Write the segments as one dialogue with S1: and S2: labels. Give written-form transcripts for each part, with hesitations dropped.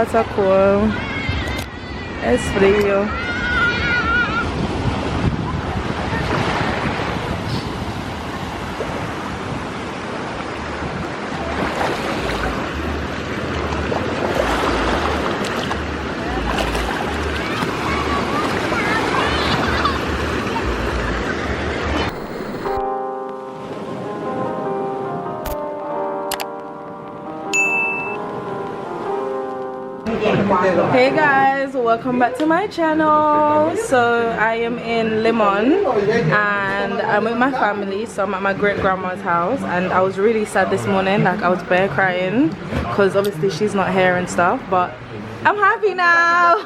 S1: water cool. Es frío. Hey guys, welcome back to my channel. So I am in Limon and I'm with my family. So I'm at my great grandma's house and I was really sad this morning. Like I was bare crying because obviously she's not here and stuff, but I'm happy now.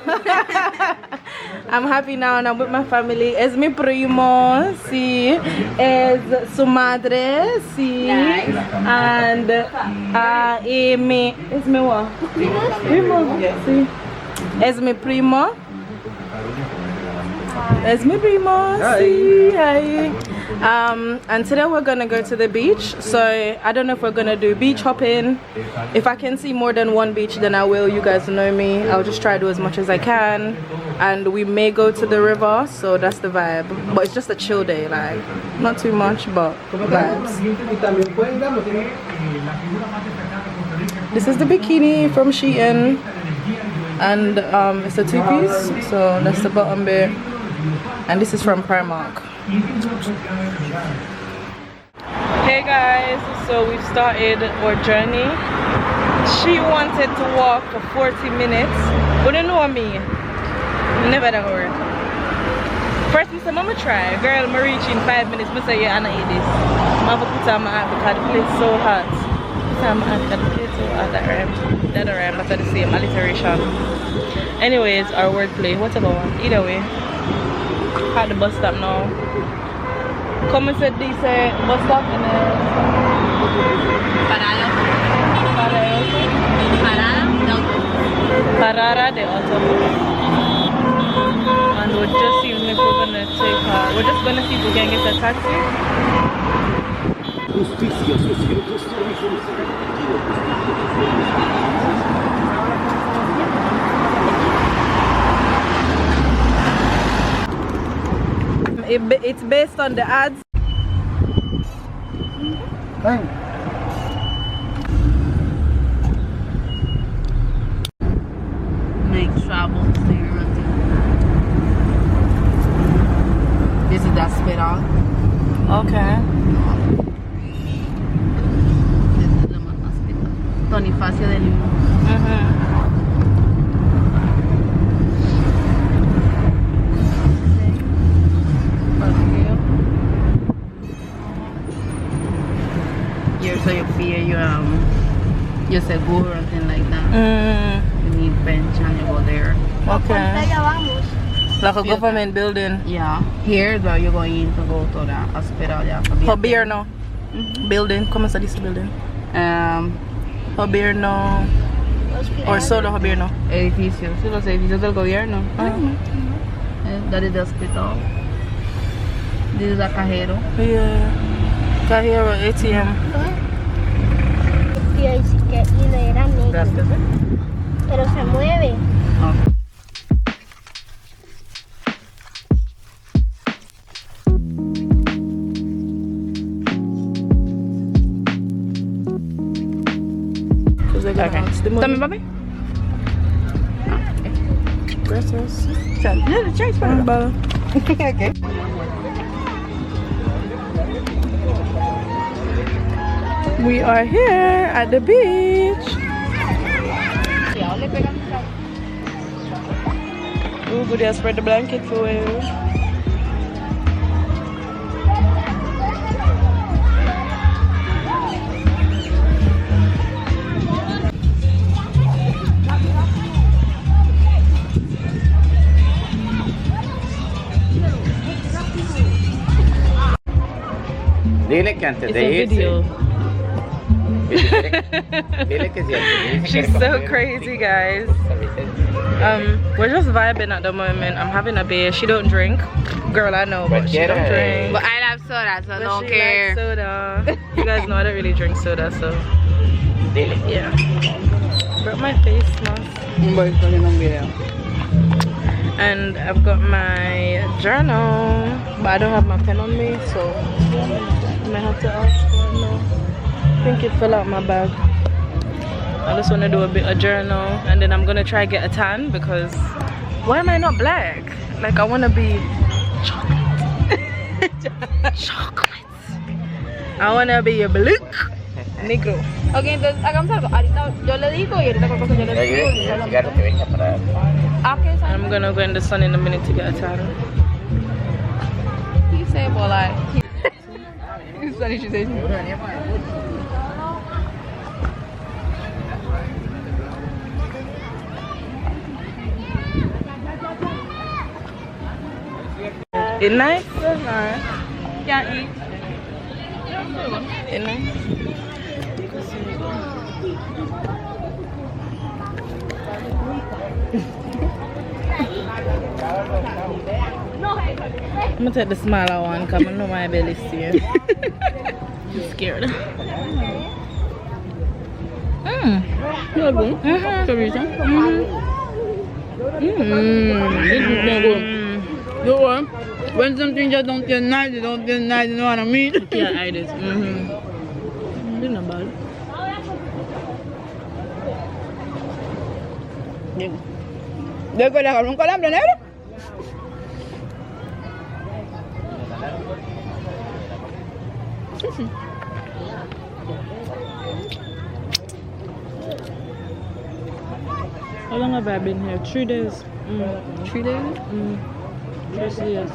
S1: I'm happy now and I'm with my family. Es mi primo, sí. Es su madre, sí. Nice. And es mi what? Primo, sí. Es mi primo. Es mi primo, sí. Hi. And today we're gonna go to the beach. So I don't know if we're gonna do beach hopping. If I can see more than one beach, then I will. You guys know me. I'll just try to do as much as I can. And we may go to the river, so that's the vibe. But it's just a chill day, like not too much, but vibes. This is the bikini from Shein, and it's a two-piece, so that's the bottom bit. And this is from Primark. Hey guys, so we've started our journey. She wanted to walk for 40 minutes. But you know me, never that work. First I said, Mama try. Girl, I reach in 5 minutes. I say, yeah, I eat this. I'm going to put on my hat because the place is so hot. Put on my hat because the place is so hot. That rhyme, that's the same alliteration. Anyways, our wordplay, whatever one. Either way. At the bus stop now. Come and said this bus stop and then Parada de autobus. And we're just seeing if we're gonna take we're just gonna see if we can get a taxi. It's based on the ads.
S2: Next travel. This is the hospital.
S1: Okay.
S2: This is the hospital. Bonifacio de Limón. So you pay your seguro and things like that. You need bench and you go there.
S1: Okay. Like a government building.
S2: Yeah. Here though you're going to go to the hospital. Yeah.
S1: Gobierno. Building. ¿Cómo se dice building? Gobierno. Or solo gobierno.
S2: Edificios. Sí, los edificios del gobierno. That is the hospital. This is a cajero.
S1: Yeah. Cajero ATM.
S3: Y era negro. Pero se mueve.
S1: Okay.
S2: También, papi.
S1: Gracias.
S2: No, the church for
S1: Okay. We are here at the beach. Oh, good, I spread the blanket for you.
S4: Dile que antes de irse.
S1: She's so crazy, guys. We're just vibing at the moment. I'm having a beer. She don't drink. Girl, I know, but she don't drink.
S2: But I love soda, so I don't
S1: she
S2: care.
S1: Likes soda. You guys know I don't really drink soda, so yeah. brought my face mask. And I've got my journal, but I don't have my pen on me, so I might have to ask for it now. I think it fell out my bag. I just want to do a bit of journal, and then I'm gonna try get a tan, because why am I not black? Like, I want to be chocolate. Chocolate. I want to be a blue negro.
S3: Ok, entonces hagamos algo. Ahorita yo le digo y ahorita cualquier cosa yo le digo.
S1: I'm gonna go in the sun in a minute to get a tan.
S2: He said, well, He's funny, she says.
S1: It's nice?
S2: Alright. Can't eat.
S1: It's nice. I'm gonna take the smaller one because I know my belly still. I'm scared.
S2: You're good. Teresa. This is not good. Don't worry. When something just don't feel nice, it don't feel nice, you know what I mean?
S1: Yeah, I did. It's not bad.
S2: ¿De qué le agarró un calambre negro?
S1: How long have I been here? 3 days.
S2: 3 days?
S1: 3 years.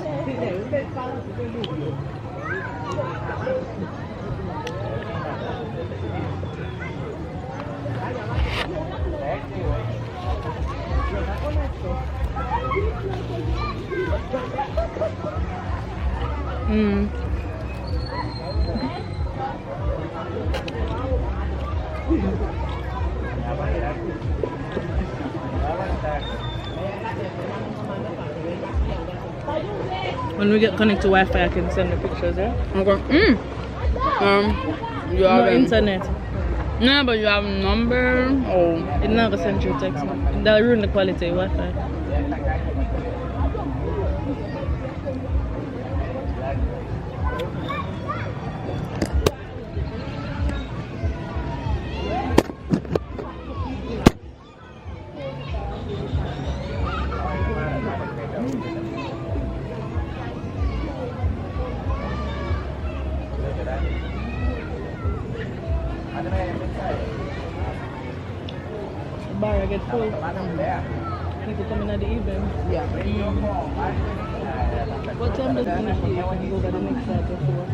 S1: When we get connected to Wi-Fi, I can send the pictures, yeah?
S2: Okay. You
S1: No
S2: have
S1: internet.
S2: No, but you have a number. Oh.
S1: It's not gonna send you text. That'll ruin the quality of Wi-Fi. Bar, I get full. People coming at the evening.
S2: Yeah.
S1: What time does it finish? You can go by the next side just to watch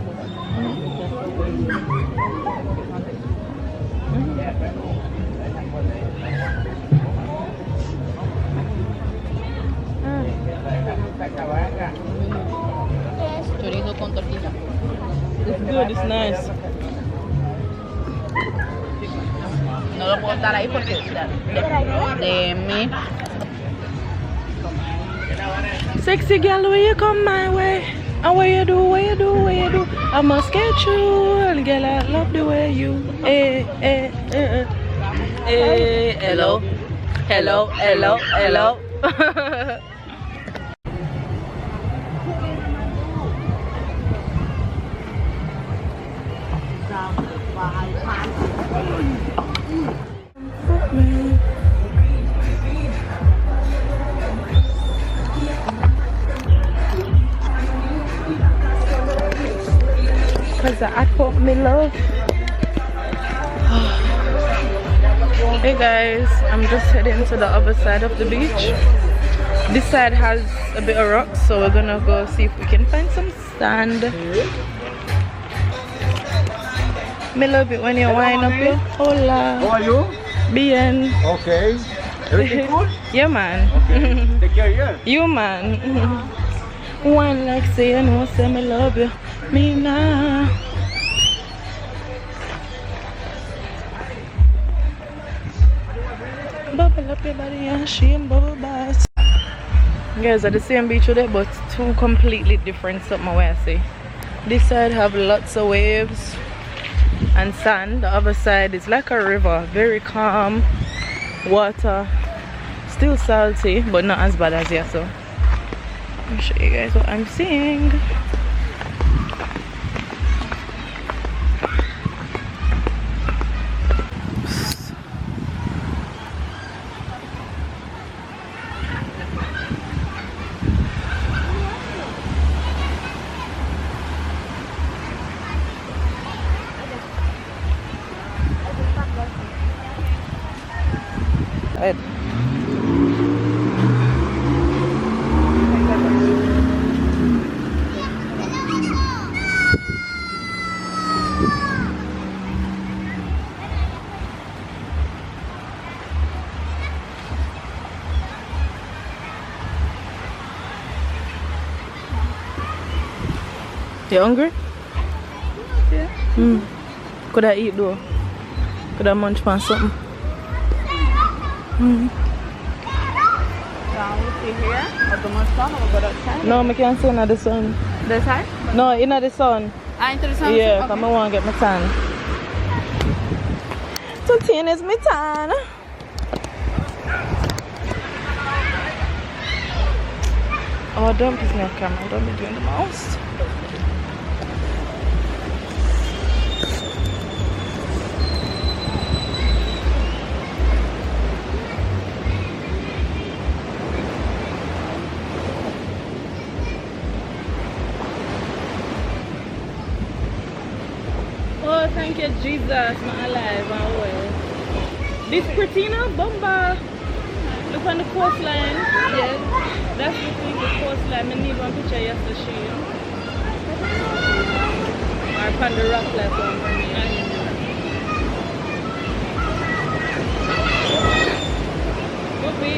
S2: Chorizo con tortilla.
S1: It's good, it's nice.
S2: No lo puedo estar ahí porque de mí.
S1: Sexy girl, where you come my way? And what you do, what you do, what you do? I must get you, and girl, I love the way you. Hello, hello, hello, hello. Cause I put me love. Hey guys, I'm just heading to the other side of the beach. This side has a bit of rocks, so we're gonna go see if we can find some sand. Me love it when you wind up your hola.
S5: How are you?
S1: Bien.
S5: Okay. Everything good?
S1: Yeah man.
S5: Take care, yeah.
S1: You man. One like say you know, say me love you. Me now. Bubble up your body and shame bubble bass. Guys, at the same beach today, but two completely different something where I say. This side have lots of waves and sand. The other side is like a river, very calm, water. Still salty, but not as bad as here. So let me show you guys what I'm seeing. You hungry? Yeah. Could I eat though? Could I munch on something? No, I can't see in the sun.
S2: This side?
S1: No, in the sun.
S2: Into the sun?
S1: Yeah,
S2: Okay.
S1: I want to get my tan. So 10 is my tan. Oh, don't piss me off camera. Don't be doing the most. Oh, thank you, Jesus. I'm alive and well. This Cortina Bomba. Look on the coastline. Yes. That's the thing, the coastline. I need one picture just to show you. Or upon the rock like one for me. Could be.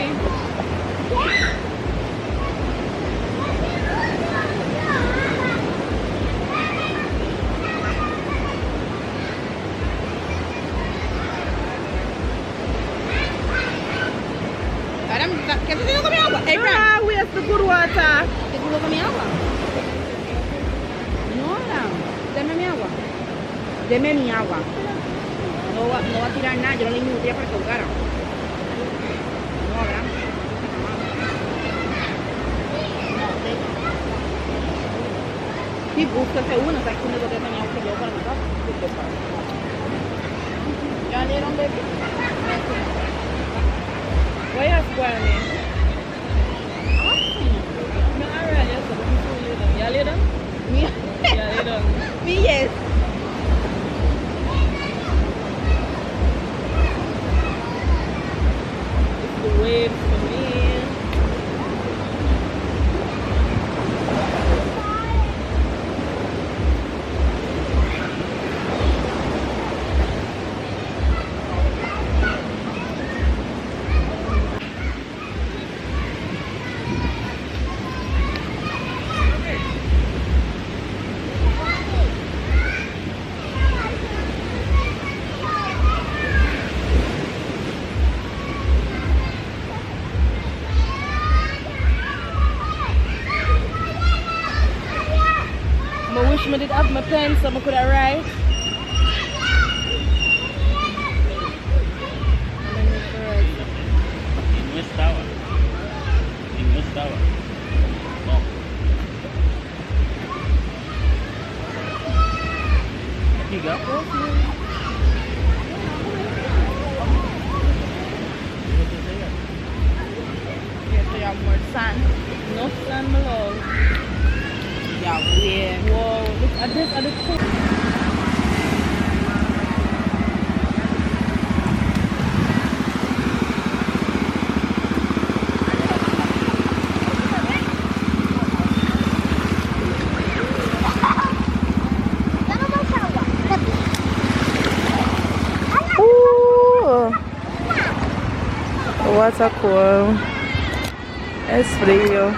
S2: ¿Qué te tengo con mi agua? Hey,
S1: Ah, we have the good water.
S2: ¿Qué te tengo con mi agua? No, Abraham. Deme mi agua. Deme mi agua. No va a tirar nada. Yo no le minuté para que tocara. No, Abraham. Sí, búsquese uno. ¿Sabes que me toque con mi agua que yo para matar? Ya le dieron bebé.
S1: Why are you squirming? No, alright, yes, but you lay down.
S2: Me.
S1: Yeah, lay down.
S2: Me, yes.
S1: It's the waves for me. I wish I did have my pen so I could have write.
S4: In West Tower. In West Tower. No. You go.
S2: Yes, so you have more sand.
S1: No sand, my love.
S2: Yeah, weird.
S1: Whoa, look at this, at the pool. Water cool. Es frío.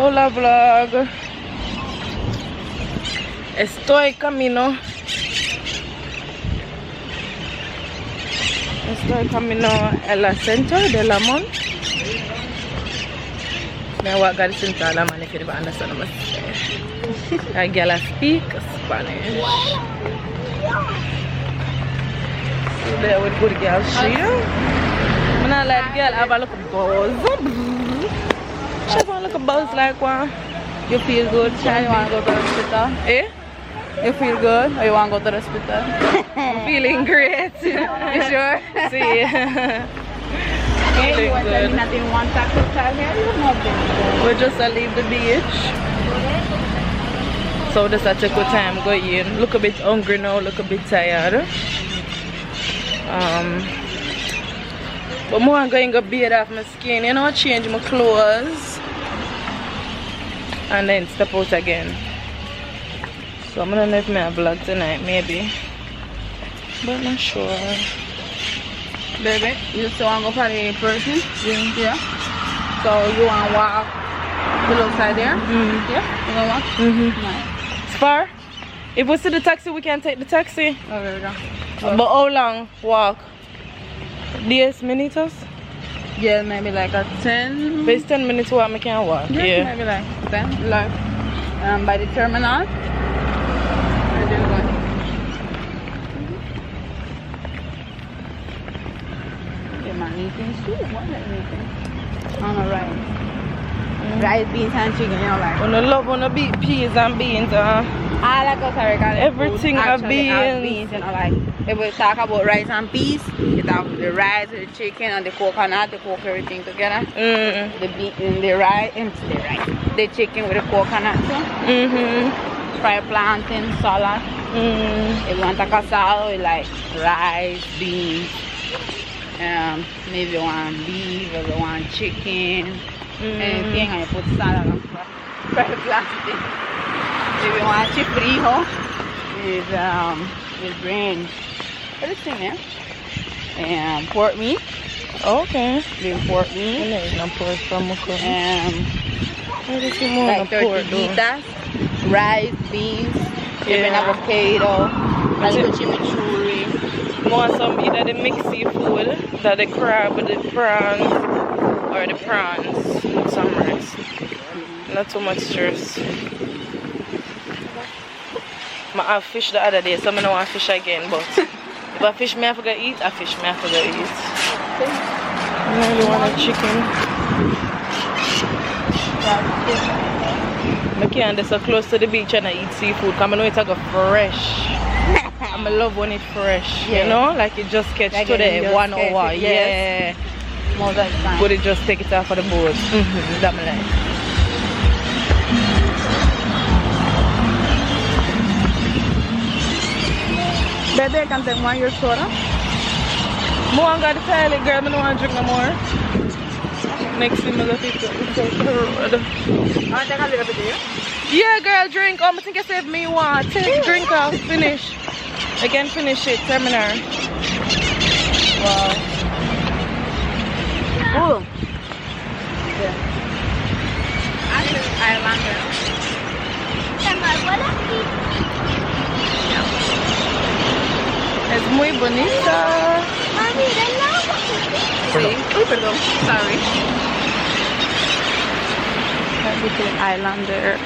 S1: Hola vlog. Estoy camino al centro de Lamont. I walk at the center of Lamont if you don't understand what I'm saying. I girl speak Spanish. So there with good girl she. I'm not like girl have a look buzz. She have a look buzz like one. You feel good? You want to go to the hospital? Eh? You feel good? Or you want to go to the hospital? I'm feeling great. You sure? See. Feeling good. We just leave the beach. So this is a good time going. Look a bit hungry now, look a bit tired. But more I'm going to bathe off my skin, you know, change my clothes. And then step out again. So I'm gonna leave my vlog tonight, maybe. But not sure.
S2: Baby, you still want to go for the person? Yeah. So you want to walk to the side there? Yeah? You want to walk? Nice.
S1: It's far? If we see the taxi, we can take the taxi.
S2: Oh, there we go.
S1: But how long walk? 10 minutes?
S2: Yeah, maybe like a 10.
S1: But it's 10 minutes walk, I can walk.
S2: Yeah, maybe like 10. Like by the terminal. Where do you go? Yeah, man, eating too. What are you eating? On the rice. Rice, beans, and chicken, you know, like.
S1: I love when I beat peas and beans.
S2: I like Costa Rica.
S1: Everything
S2: have
S1: beans.
S2: Beans, you know, like. If we talk about rice and peas, it have the rice, the chicken, and the coconut, they cook everything together. The bean, the rice, the chicken with the coconut too. Fried plantain, salad. If you want a casado, we like rice, beans. Maybe you want beef, or you want chicken. Anything, and you put salad on fried plantain. If you want chifrijo, with brains. Everything, yeah. And pork meat.
S1: Okay.
S2: Doing pork meat.
S1: No pork from
S2: like tortillitas, rice, beans, even avocado, a little chimichurri.
S1: Want some either the mixed seafood, that the crab, the prawns, or the prawns, some rice. Not too much stress. I have fish the other day, so I don't want fish again, but if I fish me I forgot eat, I fish me I forgot eat. I really want a chicken. I can't be so close to the beach and I eat seafood because I know it's like a fresh. I love when it's fresh, you know? Like it just catch like today, 1 hour, yeah.
S2: Most of the time.
S1: But it just take it off of the boat. That me like.
S2: Baby, I can take one your soda.
S1: More I got to tell it, girl, I don't want to drink no more. Next thing I'm going to take the road.
S2: I take a little bit here.
S1: Yeah, girl, drink. I think you saved me one. Take drink off, finish. I can finish it, terminal. Wow.
S2: Oh. Yeah. AIRBNB.
S1: Es muy bonita.
S3: Mami, ven agua.
S2: Sí. Uy, perdón. Sorry.
S1: Everything Islander.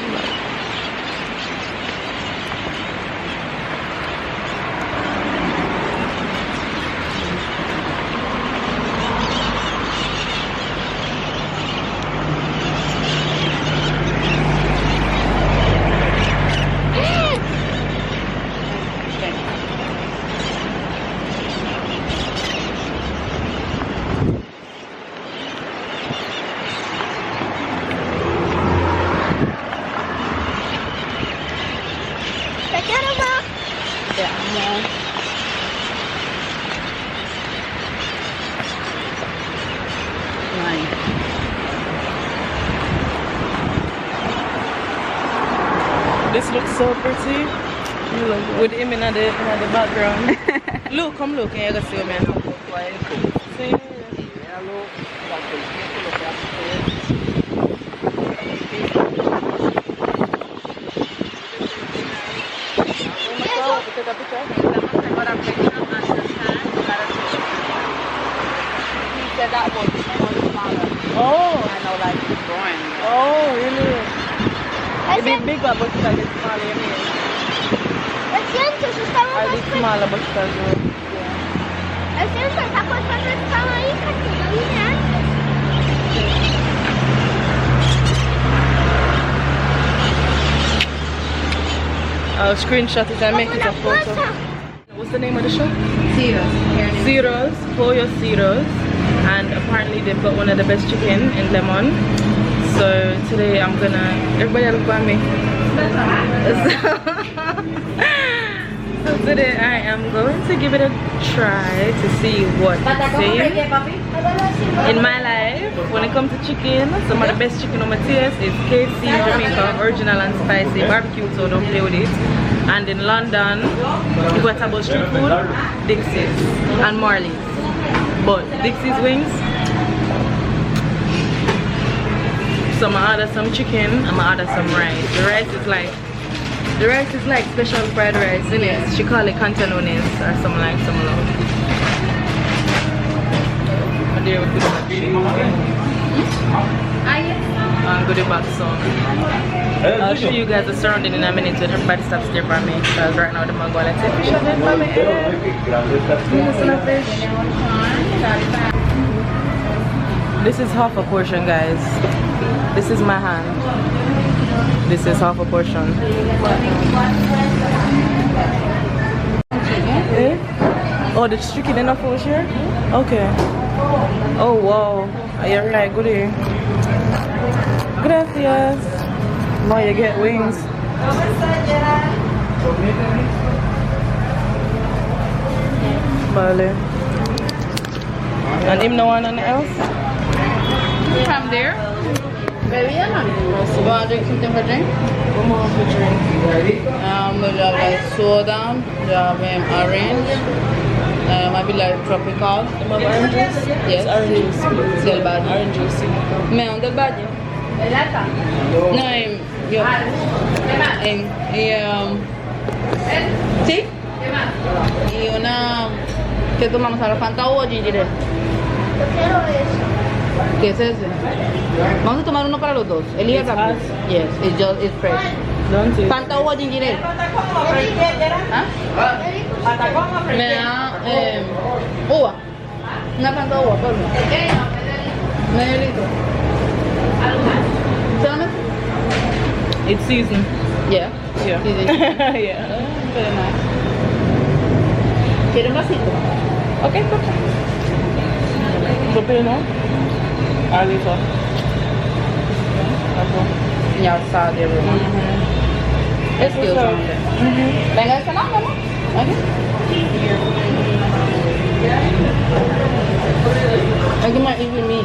S1: This looks so pretty. With him in the background. Look, come look, and you can see me. See? a picture?
S2: He said that was smaller.
S1: Oh.
S2: I know, like, it's growing.
S1: Oh, really? It be bigger, but it's like it's smaller, you mean?
S3: Lo siento, yo estaba
S1: I did smaller, but it's growing.
S3: Lo siento, esas cosas no estaban ahí, casi no vine antes.
S1: I'll screenshot it and make it a photo. What's the name of the shop? Zeros, Pollo Zeros. And apparently they've got one of the best chicken in Lemon. So today I'm gonna, everybody look at me. So today I am going to give it a try to see what it's saying. In my life, when it comes to chicken, some of the best chicken on my taste is KFC Jamaica, original and spicy, barbecue, so don't play with it. And in London, if we talk about street food, Dixie's and Marley's. But Dixie's wings, so I'm gonna order some chicken, I'm gonna order some rice. The rice is like special fried rice, isn't it? She call it cantalones or something like some. There we go. Go to back soon. I'll show you guys the surrounding in a minute when everybody stops there for me. Because right now I'm going to take fish of it for me. This is half a portion, guys. This is my hand. This is half a portion. Eh? Oh, the chicken enough over here? Okay. Oh wow, you're right, good day. Gracias. Now you get wings. Vale. And him no one else?
S2: From there? Baby, yeah. You want to drink something for drink?
S1: What more for drink?
S2: We have like soda, we have orange. Maybe like tropical.
S1: Oranges?
S2: Yes.
S1: Oranges.
S2: Del Valle.
S1: Oranges.
S2: ¿Me del Valle? No, yo. Sí. Y una. ¿Qué tomamos ahora? ¿Fanta o ginger ale?
S3: Quiero eso.
S2: ¿Qué es ese? Vamos a tomar uno para los dos. Elige rápido. Yes, it's fresh.
S1: Don't you?
S2: ¿Fanta o ginger ale? ¿Ah? Me da uva. Una Fanta uva, por favor. Medio litro. ¿Solamente?
S1: It's seasoned.
S2: Yeah.
S1: Yeah. Yeah.
S2: Very nice. ¿Quiere un vasito?
S1: Okay, perfect. Propino. Alito.
S2: Ya está, de verdad. Excuse me. Venga, esta no, mamá. I can eat with me.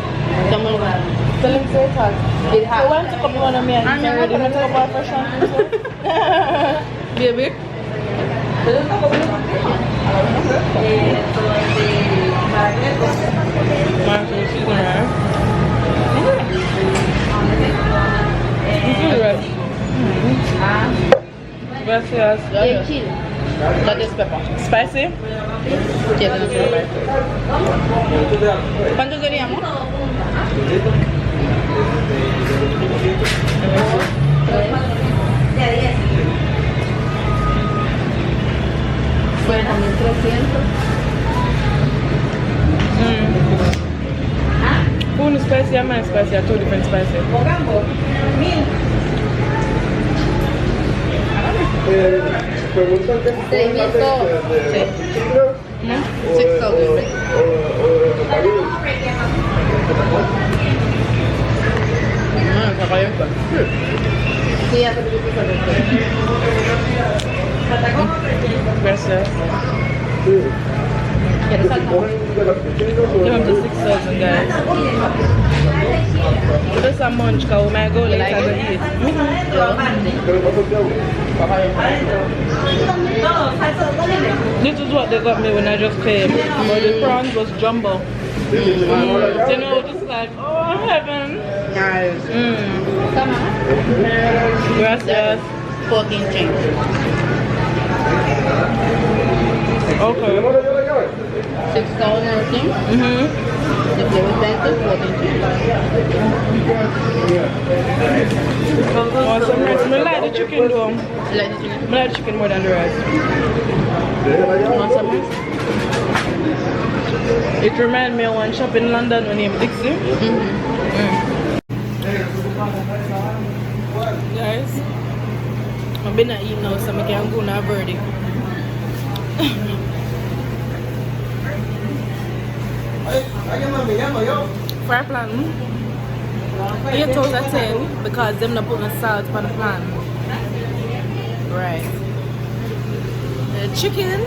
S2: Someone will.
S1: Tell him say it hot.
S2: It's hot.
S1: So when to come on me and you ready to come on for sure?
S2: Baby.
S1: Marcus, she's in there. This is red. Gracias.
S2: Yeah, chili. That is pepper.
S1: Spicy?
S2: Yes, it's pepper. ¿Cuánto queríamos? Bueno, 1300.
S1: One spicy and mine spicy are two different spices.
S5: Preguntan que si son las de
S2: 6,000. Sí, ya te
S1: Gracias.
S2: ¿Quieres saltar?
S1: Give them to 6,000, guys. Just a munch, because when I go later, I go eat. This is what they got me when I just came. But the prawns was jumbo. You know, just like, oh, heaven.
S2: Nice. Come on.
S1: Gracias.
S2: 14 change.
S1: Okay.
S2: 6,000 everything. If they were expensive, 14,000.
S1: Awesome rice. I like the chicken though.
S2: Like the chicken.
S1: I like the chicken more than the rice.
S2: Awesome rice.
S1: It reminds me of one shop in London named Dixie. Guys, I've been eating now, so I can't go now verdict. Fry plan 8 out of 10 because them not put no salt on the plan. Right. The chicken.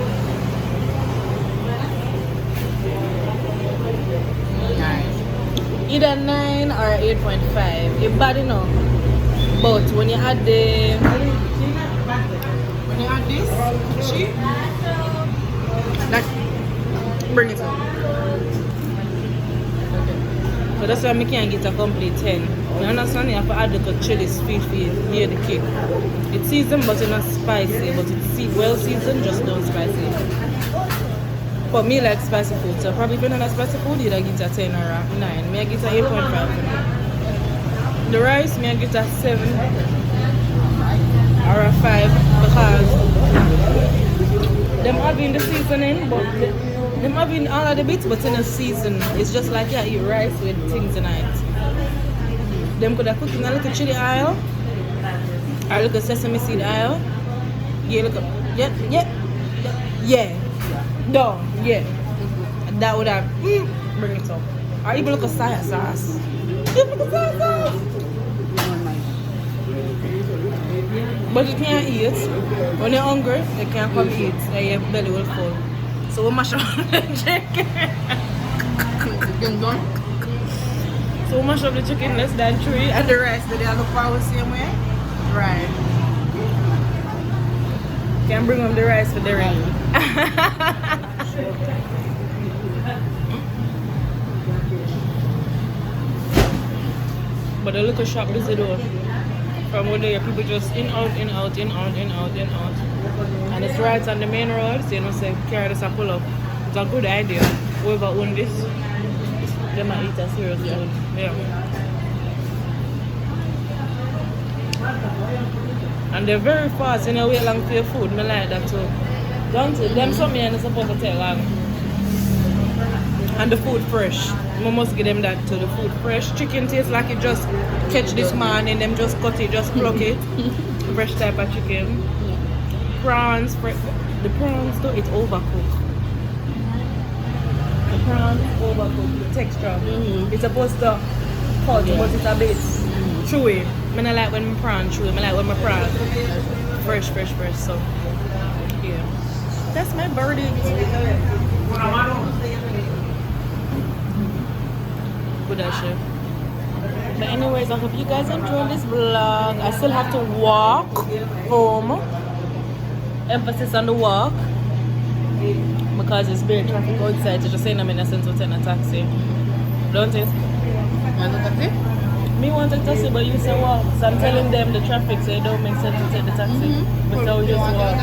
S1: Either 9 or 8.5. It's bad enough. But when you add this, see? Like, bring it up. So that's why I can't get a complete 10. You understand? You have to add the chili sweet near the cake. It's seasoned but it's not spicy. But it's well seasoned, just not spicy. For me, like spicy food. So probably if you're not a spicy food, you get a 10 or a 9. Me I get a 8.5. The rice, me I get a 7 or a 5 because them having the seasoning, but them having all of the bits, but in a season. It's just like you eat rice with things in it. Them could have cooked in a little chili oil or a little sesame seed oil. Yeah, look up. Yeah. Done. Yeah. That would have bring it up. Or even look at soy sauce. But you can't eat. When you're hungry, you can't come eat. And your belly will full. So we mash up the chicken. So we mash up the chicken less than 3 and the rest they have the power same way. Right. Can bring them the rice for the rain. But the little shop busy though. From where there people just in out. And it's right on the main road, so you know say carry this and pull up. It's a good idea. Whoever owns this, they might eat a serious food. Yeah. And they're very fast, you know, wait long for your food. I like that too. Don't you? Them something you're not supposed to take long. And the food fresh. We must give them that too. The food fresh. Chicken tastes like you just catch this morning, them just cut it, just pluck it. Fresh type of chicken. Prawns, the prawns though, it's overcooked. The prawns overcooked, the texture. It's supposed to cut, but it's a bit chewy. I don't like when my prawn chewy, I like when my prawn fresh. So yeah, that's my verdict. Good shit. But anyways, I hope you guys enjoyed this vlog. I still have to walk home. Emphasis on the walk because it's very traffic outside. So just saying I'm in a sense of taking a taxi. Don't it?
S2: Want a taxi?
S1: Me want a taxi, but you say walk. So I'm telling them the traffic, so it don't make sense to take the taxi. But so we just walk.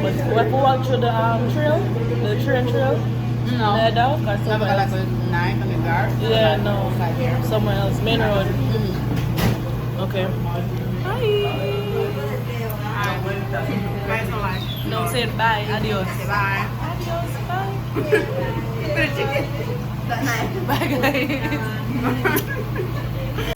S1: But we have to walk through the trail, the train trail.
S2: No.
S1: The dog or somewhere else.
S2: Like a knife on the guard?
S1: Yeah, no. Somewhere else. Main road. Okay. Hi. No, say bye. Adios.
S2: Bye.
S1: Adios. Bye. Bye, guys.